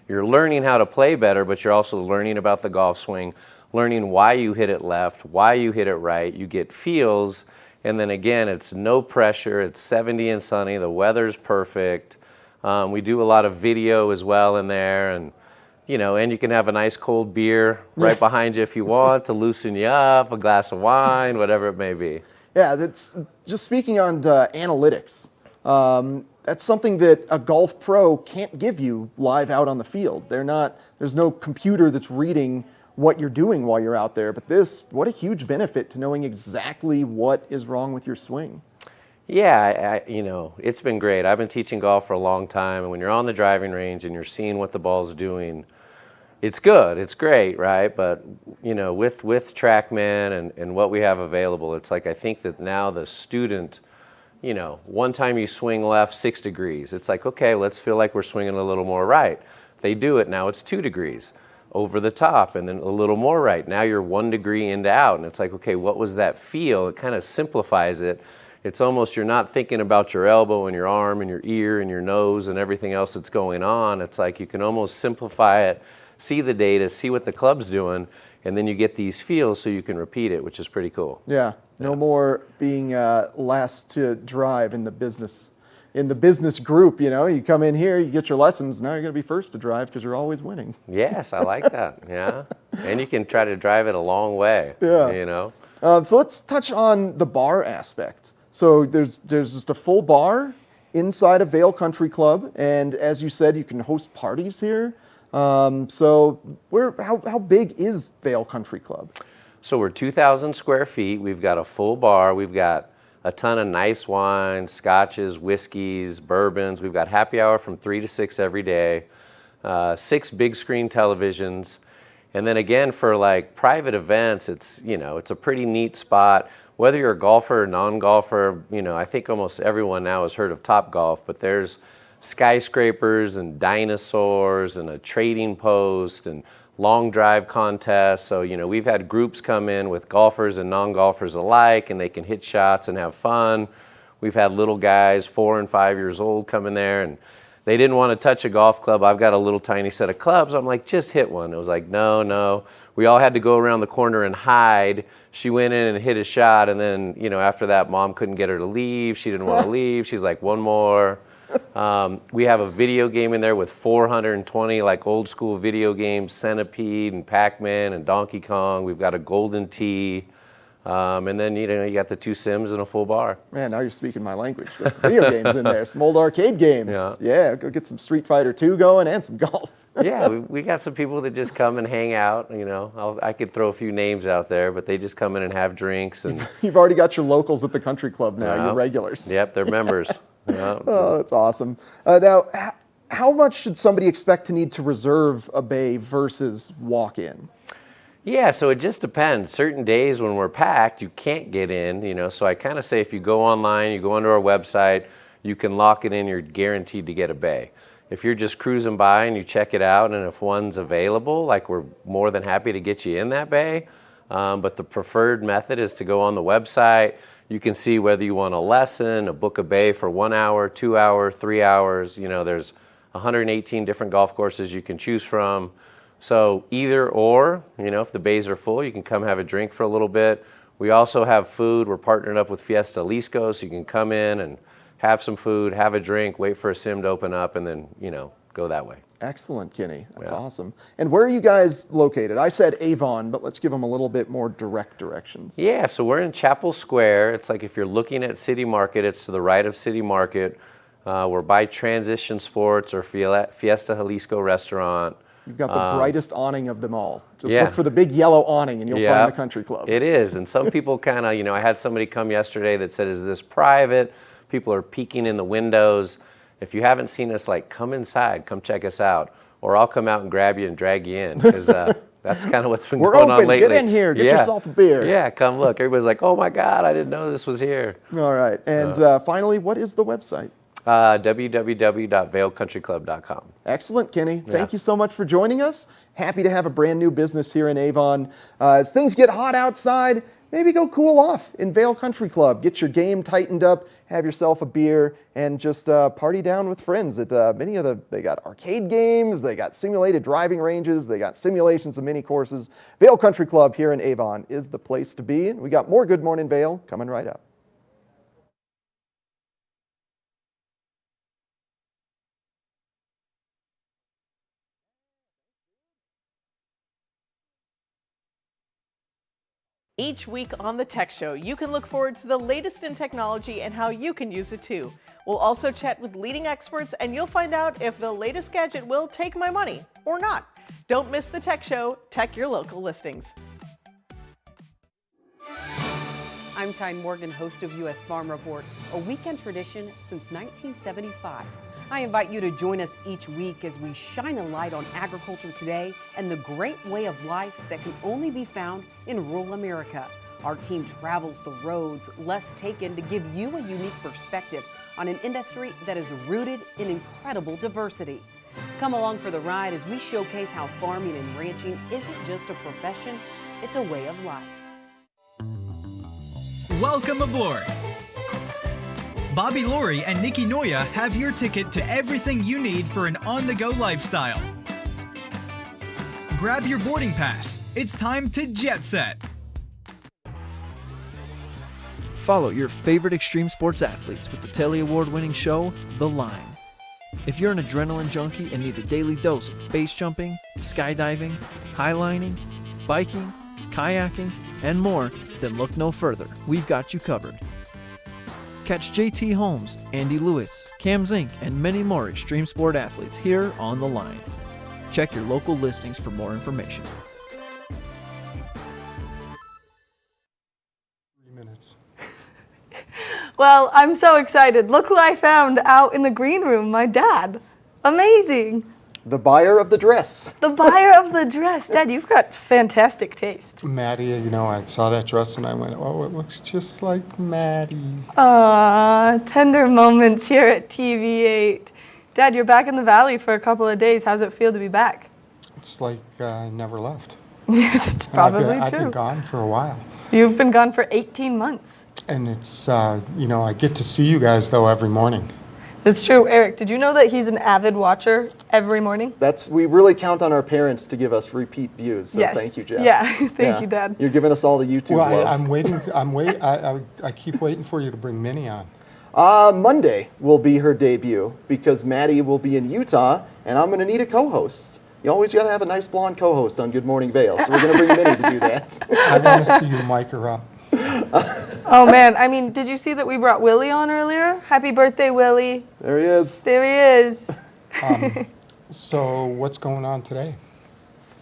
You're learning how to play better, but you're also learning about the golf swing, learning why you hit it left, why you hit it right. You get feels. And then again, it's no pressure. It's 70 and sunny. The weather's perfect. We do a lot of video as well in there, and you can have a nice cold beer right behind you if you want to loosen you up, a glass of wine, whatever it may be. Yeah, that's just speaking on analytics. That's something that a golf pro can't give you live out on the field. There's no computer that's reading what you're doing while you're out there. But what a huge benefit to knowing exactly what is wrong with your swing. Yeah, it's been great. I've been teaching golf for a long time, and when you're on the driving range and you're seeing what the ball's doing, it's good, it's great, right? But with TrackMan and what we have available, it's like I think that now the student, one time you swing left 6 degrees, it's like, okay, let's feel like we're swinging a little more right. They do it, now it's 2 degrees. Over the top, and then a little more right. Now you're 1 degree into out, and it's like, okay, what was that feel? It kind of simplifies it. It's almost you're not thinking about your elbow and your arm and your ear and your nose and everything else that's going on. It's like you can almost simplify it, see the data, see what the club's doing, and then you get these feels so you can repeat it, which is pretty cool. Yeah, no more being last to drive in the business group. You come in here, you get your lessons, now you're going to be first to drive because you're always winning. Yes, I like that. Yeah, and you can try to drive it a long way. Yeah. So let's touch on the bar aspect. So there's just a full bar inside of Vail Country Club, and as you said, you can host parties here. So how big is Vail Country Club? So we're 2,000 square feet. We've got a full bar. We've got a ton of nice wines, scotches, whiskeys, bourbons. We've got happy hour from 3 to 6 every day, 6 big screen televisions. And then again, for like private events, it's a pretty neat spot. Whether you're a golfer or non-golfer, I think almost everyone now has heard of Topgolf, but there's skyscrapers and dinosaurs and a trading post and long drive contests. So, we've had groups come in with golfers and non-golfers alike, and they can hit shots and have fun. We've had little guys, 4 and 5 years old, come in there, and they didn't want to touch a golf club. I've got a little tiny set of clubs. I'm like, just hit one. It was like, no. We all had to go around the corner and hide. She went in and hit a shot, and then, after that, Mom couldn't get her to leave. She didn't want to leave. She's like, one more. We have a video game in there with 420 like old school video games, Centipede and Pac-Man and Donkey Kong. We've got a golden tee. And then, you got the 2 Sims and a full bar. Man, now you're speaking my language. There's some video games in there, some old arcade games. Yeah, go get some Street Fighter 2 going and some golf. Yeah, we got some people that just come and hang out. I could throw a few names out there, but they just come in and have drinks. And You've already got your locals at the country club now, your regulars. Yep, they're members. Yeah. Oh, that's awesome. Now, how much should somebody expect to need to reserve a bay versus walk in? Yeah, so it just depends. Certain days when we're packed, you can't get in, so I kind of say if you go online, you go onto our website, you can lock it in, you're guaranteed to get a bay. If you're just cruising by and you check it out, and if one's available, like we're more than happy to get you in that bay. But the preferred method is to go on the website. You can see whether you want a lesson, a book a bay for 1 hour, 2 hours, 3 hours. There's 118 different golf courses you can choose from. So either or, if the bays are full, you can come have a drink for a little bit. We also have food. We're partnered up with Fiesta Lisco, so you can come in and have some food, have a drink, wait for a sim to open up, and then, go that way. Excellent, Kenny. That's awesome. And where are you guys located? I said Avon, but let's give them a little bit more direct directions. Yeah, so we're in Chapel Square. It's like if you're looking at City Market, it's to the right of City Market. We're by Transition Sports or Fiesta Jalisco Restaurant. You've got the brightest awning of them all. Just Yeah. look for the big yellow awning and you'll find the country club. It is. And some people kind of, I had somebody come yesterday that said, is this private? People are peeking in the windows. If you haven't seen us, come inside, come check us out. Or I'll come out and grab you and drag you in because that's kind of what's been going on lately. Get in here. Get yourself a beer. Yeah, come look. Everybody's like, oh my God, I didn't know this was here. All right. And finally, what is the website? www.vailcountryclub.com. Excellent, Kenny. Thank you so much for joining us. Happy to have a brand new business here in Avon. As things get hot outside, maybe go cool off in Vail Country Club. Get your game tightened up, have yourself a beer, and just party down with friends. They got arcade games, they got simulated driving ranges, they got simulations of mini courses. Vail Country Club here in Avon is the place to be. And we got more Good Morning Vail coming right up. Each week on the Tech Show, you can look forward to the latest in technology and how you can use it too. We'll also chat with leading experts and you'll find out if the latest gadget will take my money or not. Don't miss the Tech Show. Tech your local listings. I'm Tyne Morgan, host of U.S. Farm Report, a weekend tradition since 1975. I invite you to join us each week as we shine a light on agriculture today and the great way of life that can only be found in rural America. Our team travels the roads less taken to give you a unique perspective on an industry that is rooted in incredible diversity. Come along for the ride as we showcase how farming and ranching isn't just a profession, it's a way of life. Welcome aboard. Bobby Laurie and Nikki Noya have your ticket to everything you need for an on-the-go lifestyle. Grab your boarding pass. It's time to jet set. Follow your favorite extreme sports athletes with the Telly Award-winning show, The Line. If you're an adrenaline junkie and need a daily dose of base jumping, skydiving, highlining, biking, kayaking, and more, then look no further. We've got you covered. Catch JT Holmes, Andy Lewis, Cam Zink, and many more extreme sport athletes here on The Line. Check your local listings for more information. 3 minutes. Well, I'm so excited. Look who I found out in the green room, my dad. Amazing. The buyer of the dress. The buyer of the dress. Dad, you've got fantastic taste. Maddie, I saw that dress and I went, oh, it looks just like Maddie. Tender moments here at TV8. Dad, you're back in the Valley for a couple of days. How's it feel to be back? It's like I never left. Yes, it's probably true. I've been gone for a while. You've been gone for 18 months. And it's, I get to see you guys, though, every morning. It's true. Eric, did you know that he's an avid watcher every morning? We really count on our parents to give us repeat views. So yes. Thank you, Jeff. Yeah, thank you, Dad. You're giving us all the YouTube love. I'm waiting. I keep waiting for you to bring Minnie on. Monday will be her debut because Maddie will be in Utah, and I'm going to need a co-host. You always got to have a nice blonde co-host on Good Morning Vail, so we're going to bring Minnie to do that. I want to see you mic her up. Oh man, did you see that we brought Willie on earlier? Happy birthday, Willie. There he is. There he is. So what's going on today?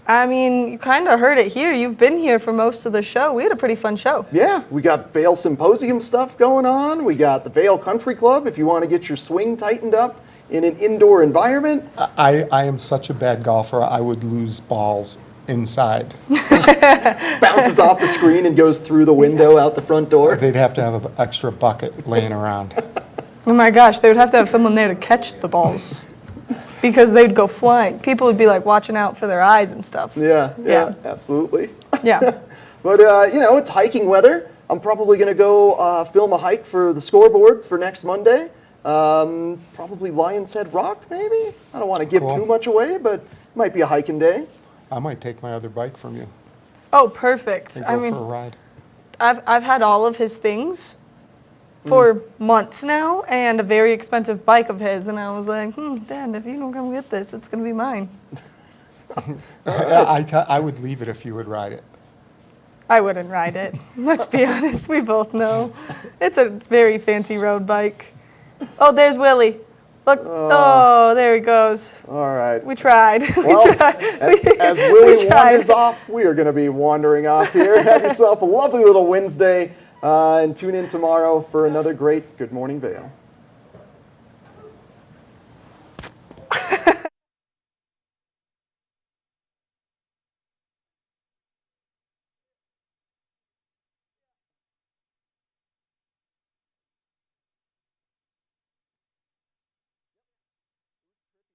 You kind of heard it here. You've been here for most of the show. We had a pretty fun show. Yeah, we got Vail Symposium stuff going on. We got the Vail Country Club if you want to get your swing tightened up in an indoor environment. I am such a bad golfer, I would lose balls inside. Bounces off the screen and goes through the window out the front door. They'd have to have an extra bucket laying around. Oh my gosh, they would have to have someone there to catch the balls because they'd go flying. People would be like watching out for their eyes and stuff. Yeah, absolutely. Yeah. But, it's hiking weather. I'm probably going to go film a hike for the scoreboard for next Monday. Probably Lion's Head Rock, maybe? I don't want to give too much away, but it might be a hiking day. I might take my other bike from you. Oh, perfect. And go for a ride. I've had all of his things for months now, and a very expensive bike of his, and I was like, Dad, if you don't come get this, it's going to be mine. I would leave it if you would ride it. I wouldn't ride it. Let's be honest, we both know. It's a very fancy road bike. Oh, there's Willie. Look, oh, there he goes. All right. We tried. Well, we tried. as Willie wanders off, we are going to be wandering off here. Have yourself a lovely little Wednesday, and tune in tomorrow for another great Good Morning Vail.